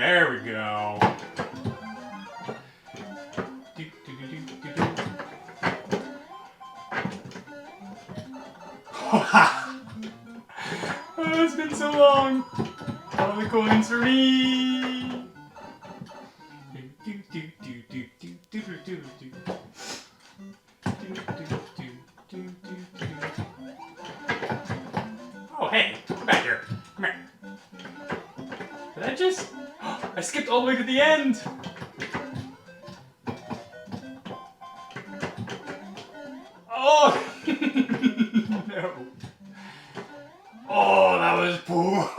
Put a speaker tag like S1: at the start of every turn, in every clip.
S1: There we go. Oh, it's been so long. All the coins for me. Oh, hey, come back here. Come here. Did I just... I skipped all the way to the end. Oh, no. Oh, that was poor.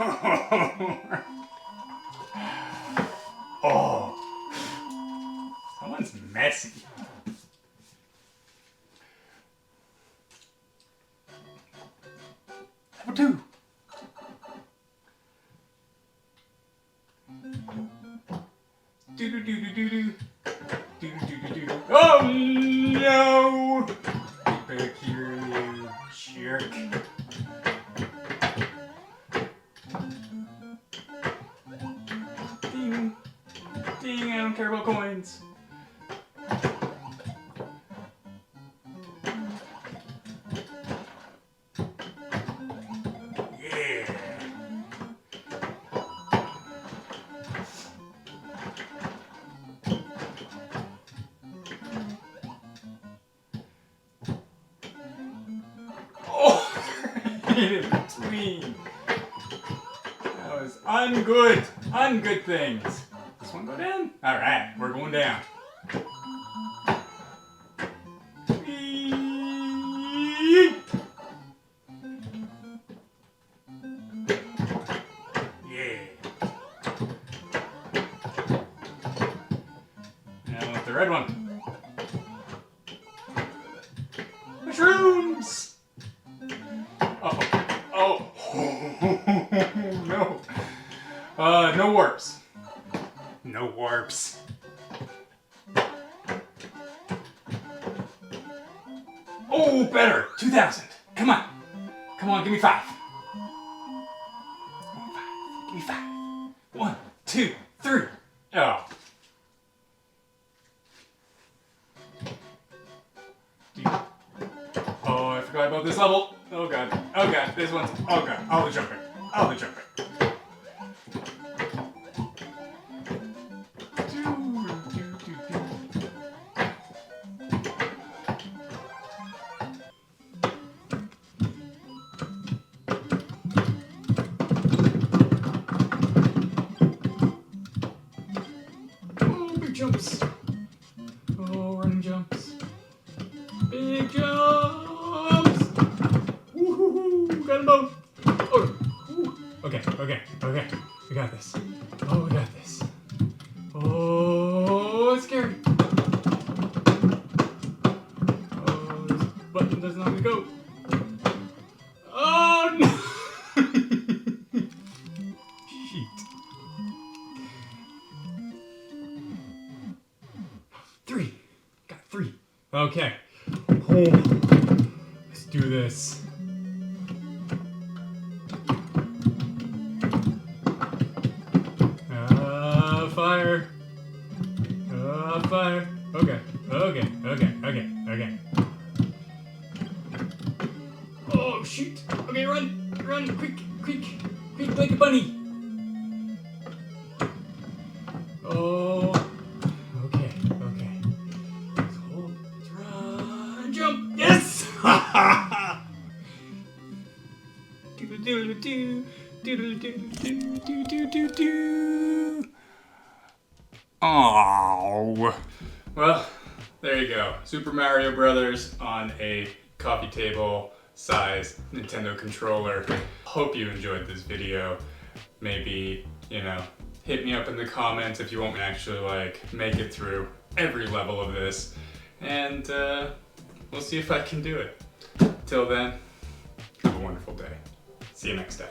S1: Oh, someone's messy. Number 2. Do do do do do do do do do do. Oh no! Get back here, you jerk. Ding. Ding, I don't care about coins. Yeah. Oh, in between. That was ungood. Ungood things. This one go down? Alright, we're going down. Yeah. Now with the red one. Mushrooms! Uh-oh. Oh. No. No warps. No warps. Oh, better. 2,000. Come on. Come on, give me 5. Give me 5. 1, 2, 3. Oh. Oh, I forgot about this level. Oh god. Oh god. This one's. Oh god. All the jumping. All the jumping. Jumps. Oh, running jumps. Big jumps. Woohoo! Got them both. Oh. Ooh. Okay. We got this. Oh, we got this. Oh, it's scary. Oh, this button doesn't let me go. Oh no! Got 3. Okay. Oh, let's do this. Fire. Fire. Okay. Oh, shoot. Okay, run. Quick, like a bunny. Oh. Jump! Yes! Oh. Well, there you go. Super Mario Brothers on a coffee table size Nintendo controller. Hope you enjoyed this video. Maybe, hit me up in the comments if you want me to actually make it through every level of this. And we'll see if I can do it. Till then, have a wonderful day. See you next time.